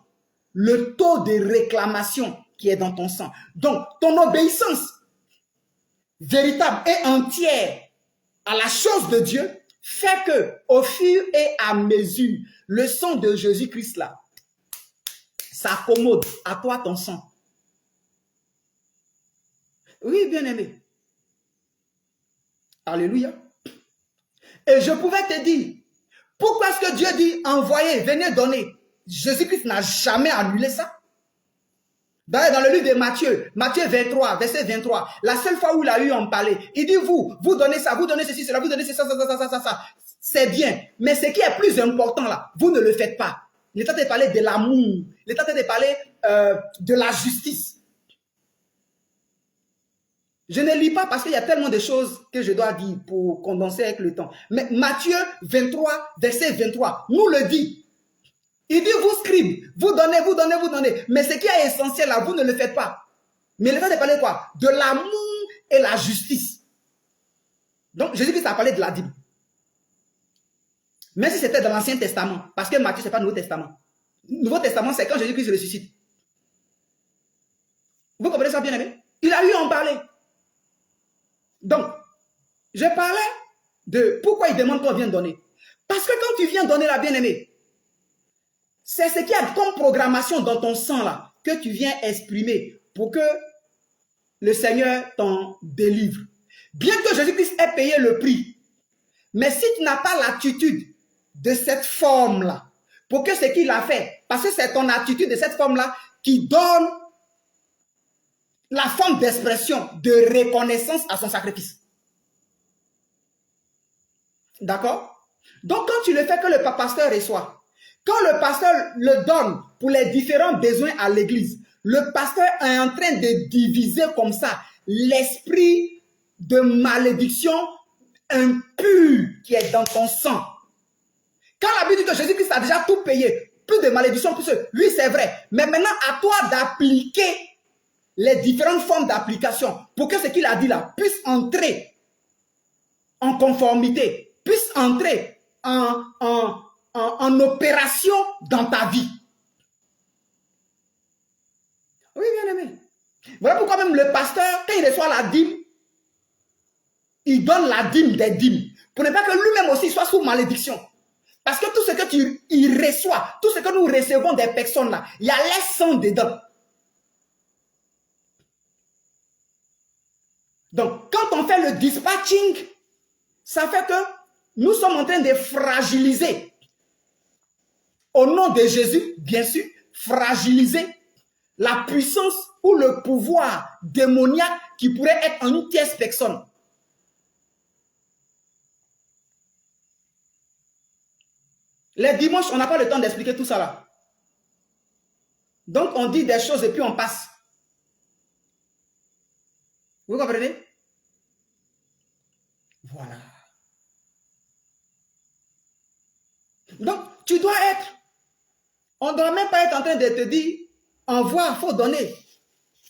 Le taux de réclamation qui est dans ton sang. Donc, ton obéissance véritable et entière à la chose de Dieu fait que, au fur et à mesure, le sang de Jésus-Christ là s'accommode à toi ton sang. Oui, bien-aimé. Alléluia. Et je pouvais te dire, pourquoi est-ce que Dieu dit envoyez, venez donner? Jésus-Christ n'a jamais annulé ça. D'ailleurs, dans le livre de Matthieu, Matthieu 23, verset 23, la seule fois où il a eu en parler, il dit vous donnez ça, vous donnez ceci, cela, vous donnez ça. C'est bien. Mais ce qui est plus important là, vous ne le faites pas. Il est en train de parler de l'amour. Il est en train de parler de la justice. Je ne lis pas parce qu'il y a tellement de choses que je dois dire pour condenser avec le temps. Mais Matthieu 23, verset 23, nous le dit. Il dit, vous scribes, vous donnez. Mais ce qui est essentiel là, vous ne le faites pas. Mais il est en train de parler de quoi? De l'amour et la justice. Donc, Jésus-Christ a parlé de la Bible. Même si c'était dans l'Ancien Testament. Parce que Matthieu, ce n'est pas le Nouveau Testament. Le Nouveau Testament, c'est quand Jésus-Christ ressuscite. Vous comprenez ça, bien-aimé? Il a eu à en parler. Donc, je parlais de pourquoi il demande qu'on vienne donner. Parce que quand tu viens donner la bien-aimée, c'est ce qu'il y a comme programmation dans ton sang là, que tu viens exprimer pour que le Seigneur t'en délivre. Bien que Jésus-Christ ait payé le prix, mais si tu n'as pas l'attitude de cette forme-là, pour que ce qu'il a fait, parce que c'est ton attitude de cette forme-là qui donne la forme d'expression, de reconnaissance à son sacrifice. D'accord? Donc quand tu le fais que le pasteur reçoit, quand le pasteur le donne pour les différents besoins à l'église, le pasteur est en train de diviser comme ça l'esprit de malédiction impure qui est dans ton sang. Quand la Bible dit que Jésus-Christ a déjà tout payé, plus de malédiction, plus lui c'est vrai. Mais maintenant à toi d'appliquer les différentes formes d'application pour que ce qu'il a dit là puisse entrer en conformité, puisse entrer en opération dans ta vie. Oui, bien aimé. Voilà pourquoi même le pasteur, quand il reçoit la dîme, il donne la dîme des dîmes. Pour ne pas que lui-même aussi soit sous malédiction. Parce que tout ce que tu reçois, tout ce que nous recevons des personnes là, il y a les sang dedans. Donc, quand on fait le dispatching, ça fait que nous sommes en train de fragiliser, au nom de Jésus, bien sûr, fragiliser la puissance ou le pouvoir démoniaque qui pourrait être en une tierce personne. Les dimanches, on n'a pas le temps d'expliquer tout ça là. Donc, on dit des choses et puis on passe. Vous comprenez? Voilà. Donc, tu dois être. On ne doit même pas être en train de te dire, envoie, il faut donner.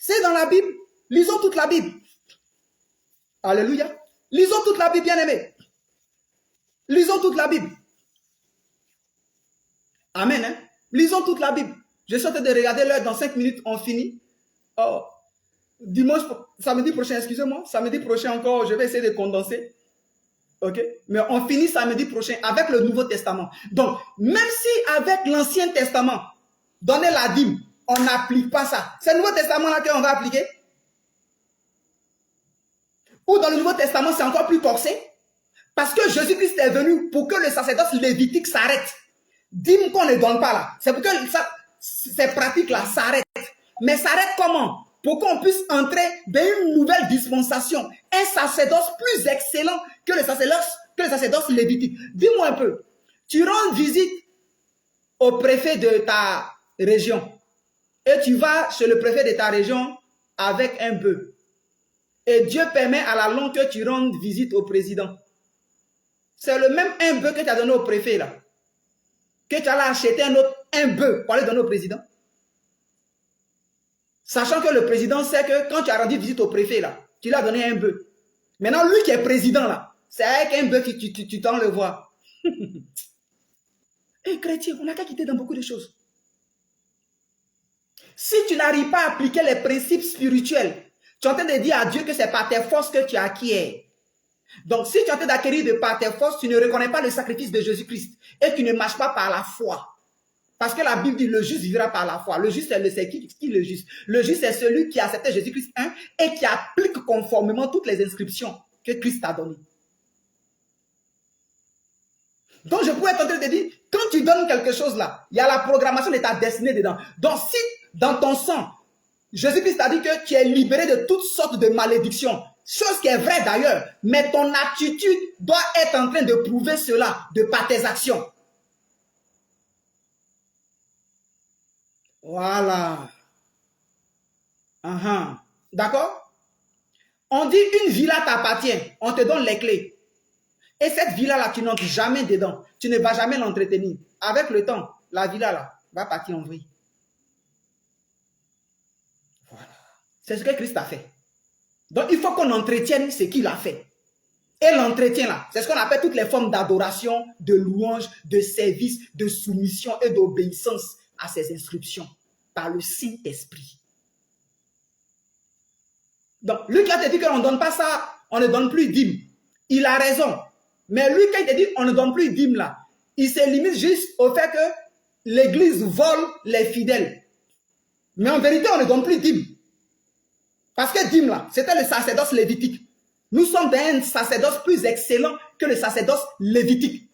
C'est dans la Bible. Lisons toute la Bible. Alléluia. Lisons toute la Bible, bien-aimés. Lisons toute la Bible. Amen. Hein? Lisons toute la Bible. Je suis en train de regarder l'heure. Dans 5 minutes, on finit. Oh, dimanche, samedi prochain, excusez-moi. Samedi prochain encore, je vais essayer de condenser. Ok? Mais on finit samedi prochain avec le Nouveau Testament. Donc, même si avec l'Ancien Testament, donner la dîme, on n'applique pas ça. C'est le Nouveau Testament-là qu'on va appliquer. Ou dans le Nouveau Testament, c'est encore plus corsé. Parce que Jésus-Christ est venu pour que le sacerdoce lévitique s'arrête. Dîme qu'on ne donne pas là. C'est pour que ces pratiques-là s'arrêtent. Mais s'arrêtent comment? Pour qu'on puisse entrer dans une nouvelle dispensation. Un sacerdoce plus excellent que le sacerdoce lévitique. Dis-moi un peu. Tu rends visite au préfet de ta région. Et tu vas chez le préfet de ta région avec un bœuf. Et Dieu permet à la longue que tu rendes visite au président. C'est le même un bœuf que tu as donné au préfet là. Que tu allais acheter un bœuf pour aller donner au président. Sachant que le président sait que quand tu as rendu visite au préfet là, tu lui as donné un bœuf. Maintenant, lui qui est président là, c'est avec un bœuf que tu t'en le vois. Et chrétien, on n'a qu'à quitter dans beaucoup de choses. Si tu n'arrives pas à appliquer les principes spirituels, tu es en train de dire à Dieu que c'est par tes forces que tu acquiers. Donc, si tu es en train d'acquérir de par tes forces, tu ne reconnais pas le sacrifice de Jésus-Christ et tu ne marches pas par la foi. Parce que la Bible dit le juste vivra par la foi. Le juste, c'est qui le juste? Le juste, c'est celui qui a accepté Jésus-Christ et qui applique conformément toutes les inscriptions que Christ a données. Donc, je pourrais être en train de te dire, quand tu donnes quelque chose là, il y a la programmation de ta destinée dedans. Donc, si dans ton sang, Jésus-Christ a dit que tu es libéré de toutes sortes de malédictions, chose qui est vraie d'ailleurs, mais ton attitude doit être en train de prouver cela de par tes actions. Voilà. D'accord? On dit une villa t'appartient, on te donne les clés. Et cette villa-là, tu n'entres jamais dedans. Tu ne vas jamais l'entretenir. Avec le temps, la villa-là va partir en vrille. Voilà. C'est ce que Christ a fait. Donc, il faut qu'on entretienne ce qu'il a fait. Et l'entretien, là, c'est ce qu'on appelle toutes les formes d'adoration, de louange, de service, de soumission et d'obéissance à ses instructions par le Saint-Esprit. Donc, lui qui a te dit qu'on ne donne pas ça, on ne donne plus dîme. Il a raison. Mais lui, quand il te dit on ne donne plus dîme là, il se limite juste au fait que l'Église vole les fidèles. Mais en vérité, on ne donne plus dîme. Parce que dîme là, c'était le sacerdoce lévitique. Nous sommes dans un sacerdoce plus excellent que le sacerdoce lévitique.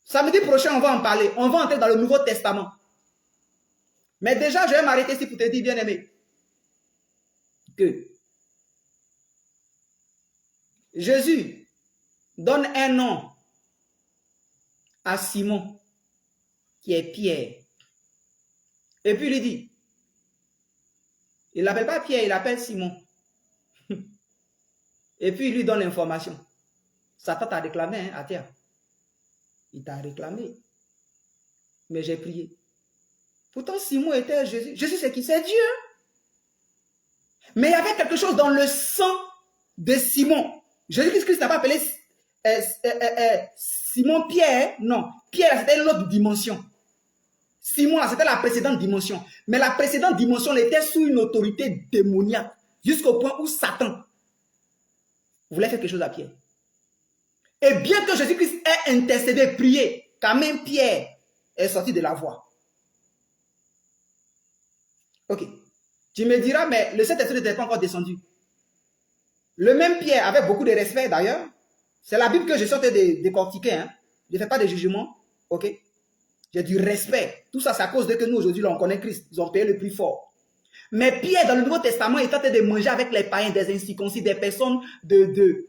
Samedi prochain, on va en parler. On va entrer dans le Nouveau Testament. Mais déjà, je vais m'arrêter ici pour te dire, bien-aimé, que Jésus donne un nom à Simon, qui est Pierre. Et puis il lui dit, il ne l'appelle pas Pierre, il l'appelle Simon. Et puis il lui donne l'information. Satan t'a réclamé à terre. Il t'a réclamé. Mais j'ai prié. Pourtant Simon était Jésus. Jésus c'est qui? C'est Dieu. Mais il y avait quelque chose dans le sang de Simon. Jésus-Christ n'a pas appelé Simon Pierre, non. Pierre, c'était une autre dimension. Simon, là, c'était la précédente dimension. Mais la précédente dimension, elle était sous une autorité démoniaque. Jusqu'au point où Satan voulait faire quelque chose à Pierre. Et bien que Jésus-Christ ait intercédé, prié, quand même Pierre est sorti de la voie. Ok. Tu me diras, mais le Saint-Esprit n'était pas encore descendu. Le même Pierre, avec beaucoup de respect d'ailleurs, c'est la Bible que je sortais de décortiquer. Hein. Je ne fais pas de jugement. Ok. J'ai du respect. Tout ça, c'est à cause de que nous, aujourd'hui, on connaît Christ. Ils ont payé le prix fort. Mais Pierre, dans le Nouveau Testament, il tentait de manger avec les païens, des incirconcis, des personnes de...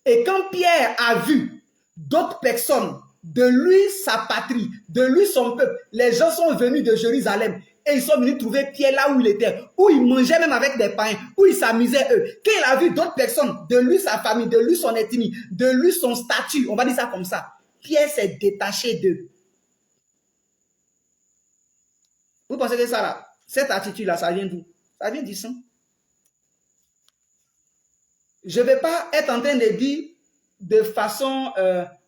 Et quand Pierre a vu d'autres personnes, de lui sa patrie, de lui son peuple, les gens sont venus de Jérusalem et ils sont venus trouver Pierre là où il était, où il mangeait même avec des païens, où il s'amusait eux. Quand il a vu d'autres personnes, de lui sa famille, de lui son ethnie, de lui son statut, on va dire ça comme ça, Pierre s'est détaché d'eux. Vous pensez que ça là, cette attitude-là, ça vient d'où? Ça vient du sang. Je ne vais pas être en train de dire de façon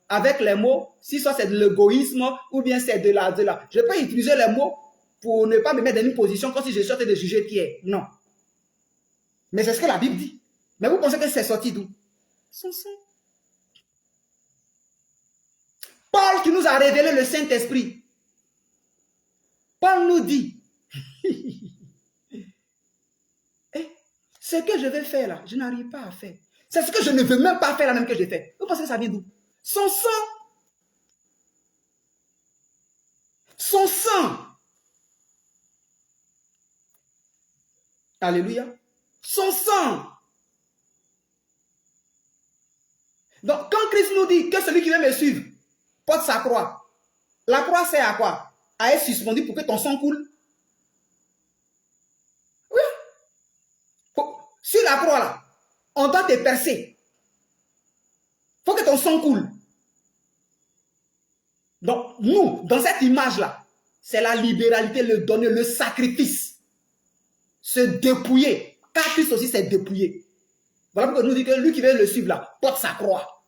avec les mots, si soit c'est de l'égoïsme ou bien c'est de la... Je ne vais pas utiliser les mots pour ne pas me mettre dans une position comme si je sortais de juger Pierre. Non. Mais c'est ce que la Bible dit. Mais vous pensez que c'est sorti d'où? Son sang. Paul qui nous a révélé le Saint-Esprit. Paul nous dit, ce que je vais faire là, je n'arrive pas à faire. C'est ce que je ne veux même pas faire là même que je fais. Vous pensez que ça vient d'où? Son sang. Son sang. Alléluia. Son sang. Donc, quand Christ nous dit que celui qui veut me suivre porte sa croix, la croix sert à quoi? À être suspendu pour que ton sang coule. Oui. Sur la croix, là, on doit te percer. Il faut que ton sang coule. Donc, nous, dans cette image-là, c'est la libéralité, le donner, le sacrifice. Se dépouiller. Car Christ aussi s'est dépouillé. Voilà pourquoi nous dit que lui qui veut le suivre là, porte sa croix.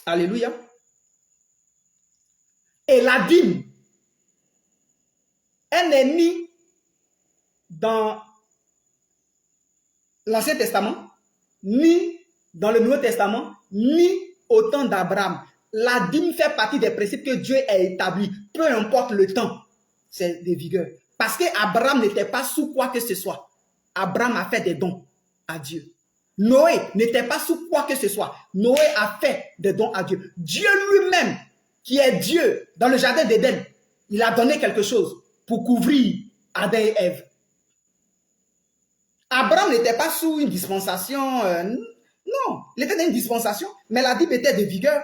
Alléluia. Et la dîme, elle n'est ni dans l'Ancien Testament, ni dans le Nouveau Testament, ni au temps d'Abraham. La dîme fait partie des principes que Dieu a établis, peu importe le temps, c'est de vigueur. Parce qu'Abraham n'était pas sous quoi que ce soit. Abraham a fait des dons à Dieu. Noé n'était pas sous quoi que ce soit. Noé a fait des dons à Dieu. Dieu lui-même, qui est Dieu, dans le jardin d'Éden, il a donné quelque chose pour couvrir Adam et Ève. Abraham n'était pas sous une dispensation. Non, il était dans une dispensation, mais la Bible était de vigueur.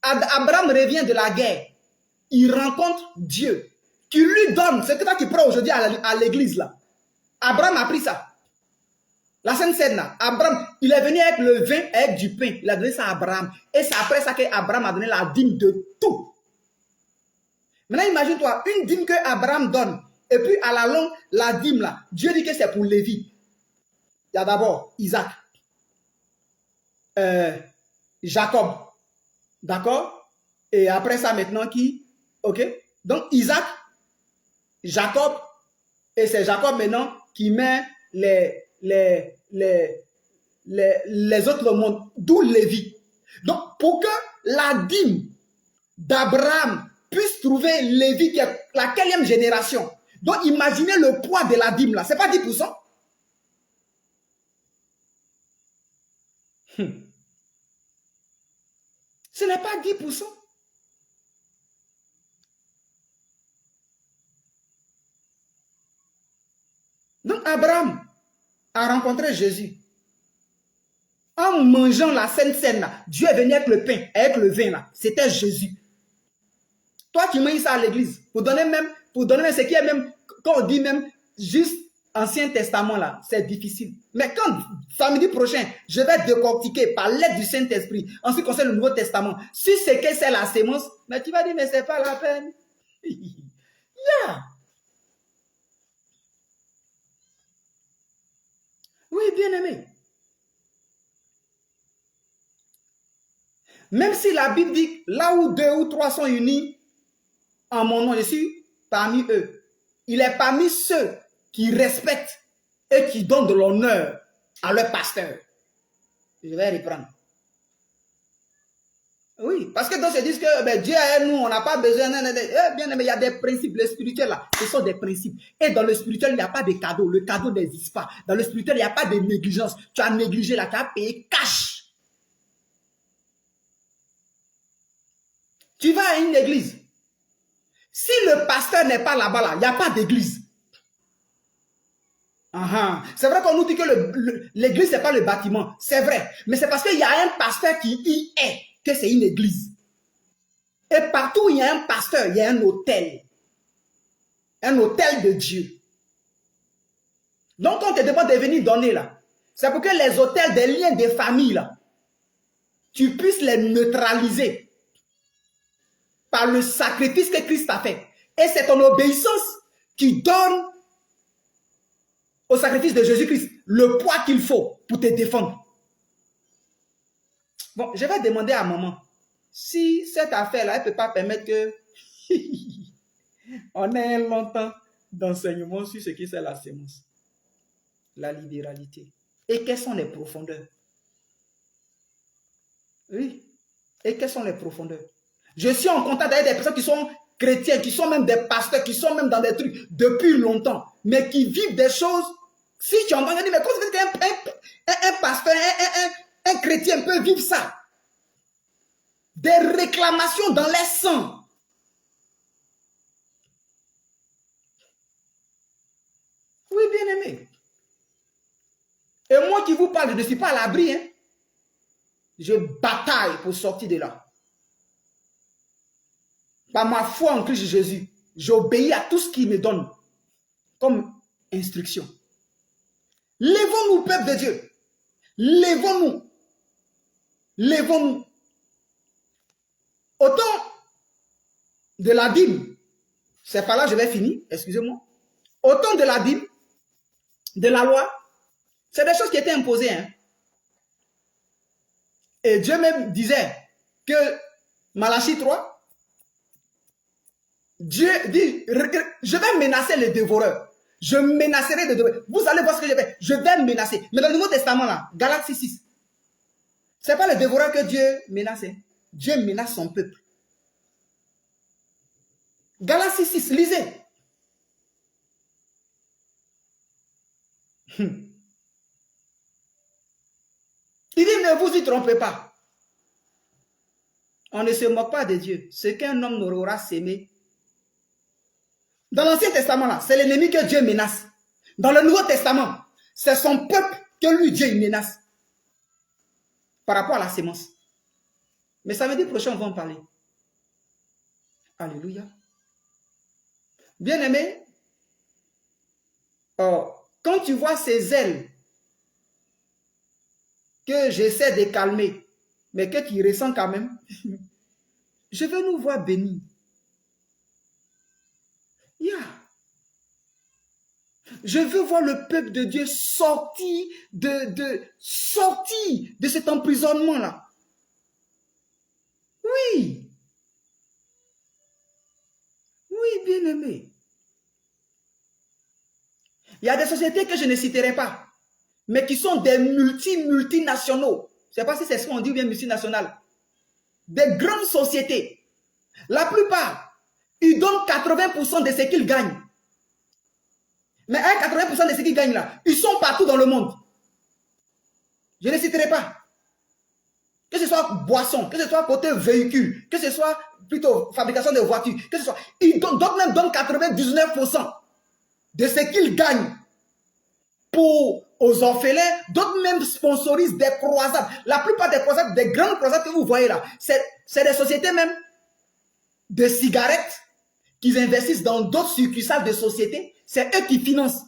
Abraham revient de la guerre. Il rencontre Dieu, qui lui donne, c'est que toi qui prends aujourd'hui à l'église là. Abraham a pris ça. La Sainte Seine là, Abraham, il est venu avec le vin, avec du pain. Il a donné ça à Abraham. Et c'est après ça qu'Abraham a donné la dîme de tout. Maintenant, imagine-toi, une dîme que Abraham donne. Et puis, à la longue, la dîme là, Dieu dit que c'est pour Lévi. Il y a d'abord Isaac, Jacob. D'accord? Et après ça, maintenant, qui? Ok? Donc, Isaac, Jacob, et c'est Jacob maintenant qui met les autres au monde, d'où Lévi. Donc, pour que la dîme d'Abraham puisse trouver Lévi, qui est la 4e génération. Donc, imaginez le poids de la dîme là. Ce n'est pas 10%. Ce n'est pas 10%. Donc, Abraham a rencontré Jésus. En mangeant la Sainte Seine là, Dieu est venu avec le pain, avec le vin là. C'était Jésus. Toi, tu manges ça à l'église. Pour donner même ce qui est même, quand on dit même juste Ancien Testament là, c'est difficile. Mais quand samedi prochain, je vais décortiquer par l'aide du Saint-Esprit, en ce qui concerne le Nouveau Testament, si c'est que c'est la sémence, mais tu vas dire, mais c'est pas la peine. Yeah. Oui, bien aimé. Même si la Bible dit, là où 2 ou 3 sont unis, en mon nom, je suis parmi eux. Il est parmi ceux qui respectent et qui donnent de l'honneur à leur pasteur. Je vais reprendre. Oui, parce que d'autres se disent que Dieu est nous, on n'a pas besoin. Bien aimé, il y a des principes. Les spirituels là, ce sont des principes. Et dans le spirituel, il n'y a pas de cadeau. Le cadeau n'existe pas. Dans le spirituel, il n'y a pas de négligence. Tu as négligé là, tu as payé cash. Tu vas à une église. Si le pasteur n'est pas là-bas, là, il n'y a pas d'église. C'est vrai qu'on nous dit que l'église, ce n'est pas le bâtiment. C'est vrai. Mais c'est parce qu'il y a un pasteur qui y est que c'est une église. Et partout où il y a un pasteur, il y a un autel. Un autel de Dieu. Donc, quand on te demande de venir donner là, c'est pour que les autels des liens des familles là, tu puisses les neutraliser par le sacrifice que Christ a fait. Et c'est ton obéissance qui donne au sacrifice de Jésus-Christ le poids qu'il faut pour te défendre. Bon, je vais demander à maman si cette affaire-là, elle ne peut pas permettre que on ait longtemps d'enseignement sur ce qui c'est la sémence, la libéralité. Et quelles sont les profondeurs? Oui. Et quelles sont les profondeurs? Je suis en contact avec des personnes qui sont chrétiens, qui sont même des pasteurs, qui sont même dans des trucs depuis longtemps, mais qui vivent des choses. Si tu entends, mais comment ça fait qu'un pasteur, un chrétien peut vivre ça? Des réclamations dans les sangs. Oui, bien aimé. Et moi qui vous parle, je ne suis pas à l'abri. Hein? Je bataille pour sortir de là. Par ma foi en Christ Jésus, j'obéis à tout ce qu'il me donne comme instruction. Lèvons-nous, peuple de Dieu. Lèvons-nous. Lèvons-nous. Autant de la dîme, c'est par là que je vais finir, excusez-moi. Autant de la dîme, de la loi, c'est des choses qui étaient imposées. Hein. Et Dieu même disait que Malachie 3, Dieu dit, je vais menacer les dévoreurs. Je menacerai les dévoreurs. Vous allez voir ce que je vais. Je vais menacer. Mais dans le Nouveau Testament, là, Galates 6, ce n'est pas les dévoreurs que Dieu menace. Hein. Dieu menace son peuple. Galates 6, lisez. Il dit, ne vous y trompez pas. On ne se moque pas de Dieu. Ce qu'un homme n'aura sémé. Dans l'Ancien Testament, là, c'est l'ennemi que Dieu menace. Dans le Nouveau Testament, c'est son peuple que lui, Dieu, menace. Par rapport à la sémence. Mais ça veut dire prochain, on va en parler. Alléluia. Bien-aimé, quand tu vois ces ailes que j'essaie de calmer, mais que tu ressens quand même, je veux nous voir bénis. Je veux voir le peuple de Dieu sortir sortir de cet emprisonnement-là. Oui. Oui, bien-aimé. Il y a des sociétés que je ne citerai pas, mais qui sont des multinationaux. Je ne sais pas si c'est ce qu'on dit bien multinationales. Des grandes sociétés. La plupart, ils donnent 80% de ce qu'ils gagnent. Mais à 80% de ce qu'ils gagnent là, ils sont partout dans le monde. Je ne citerai pas. Que ce soit boisson, que ce soit côté véhicule, que ce soit plutôt fabrication de voitures, que ce soit. D'autres même donnent 99% de ce qu'ils gagnent aux orphelins. D'autres même sponsorisent des croisades. La plupart des croisades, des grandes croisades que vous voyez là, c'est des sociétés même de cigarettes qu'ils investissent dans d'autres succursales de sociétés. C'est eux qui financent.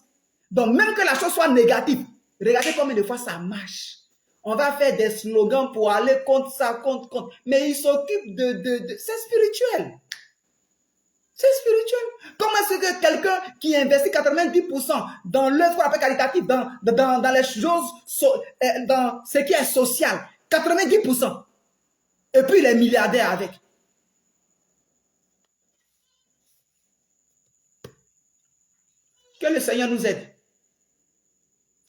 Donc, même que la chose soit négative, regardez combien de fois ça marche. On va faire des slogans pour aller contre ça, contre. Mais ils s'occupent de... C'est spirituel. C'est spirituel. Comment est-ce que quelqu'un qui investit 90% dans l'œuvre caritative, dans les choses, dans ce qui est social, 90%, Et puis les milliardaires avec. Que le Seigneur nous aide.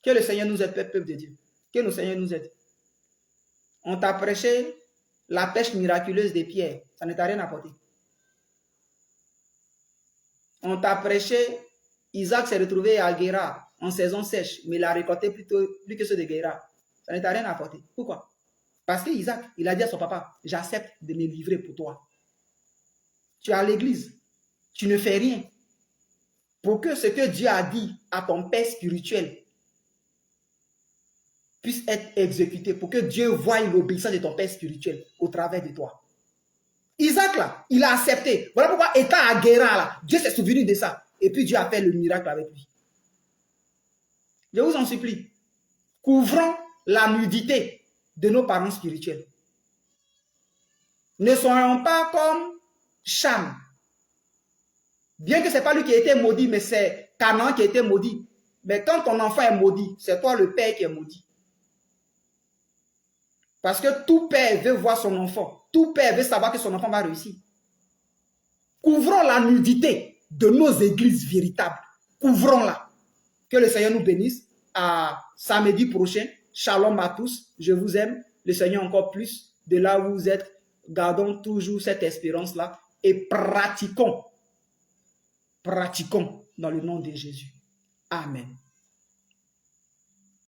Que le Seigneur nous aide, peuple de Dieu. Que le Seigneur nous aide. On t'a prêché la pêche miraculeuse des pierres. Ça ne t'a rien apporté. On t'a prêché, Isaac s'est retrouvé à Guéra en saison sèche, mais il a récolté plus que ceux de Guéra. Ça ne t'a rien apporté. Pourquoi? Parce que Isaac, il a dit à son papa, j'accepte de me livrer pour toi. Tu es à l'église, tu ne fais rien. Pour que ce que Dieu a dit à ton père spirituel puisse être exécuté, pour que Dieu voie l'obéissance de ton père spirituel au travers de toi. Isaac, là, il a accepté. Voilà pourquoi, étant à Guéra, là, Dieu s'est souvenu de ça. Et puis Dieu a fait le miracle avec lui. Je vous en supplie, couvrons la nudité de nos parents spirituels. Ne soyons pas comme Cham. Bien que ce n'est pas lui qui a été maudit, mais c'est Canaan qui a été maudit. Mais quand ton enfant est maudit, c'est toi le père qui est maudit. Parce que tout père veut voir son enfant. Tout père veut savoir que son enfant va réussir. Couvrons la nudité de nos églises véritables. Couvrons-la. Que le Seigneur nous bénisse. À samedi prochain. Shalom à tous. Je vous aime. Le Seigneur encore plus. De là où vous êtes, gardons toujours cette espérance-là et pratiquons. Pratiquons dans le nom de Jésus. Amen.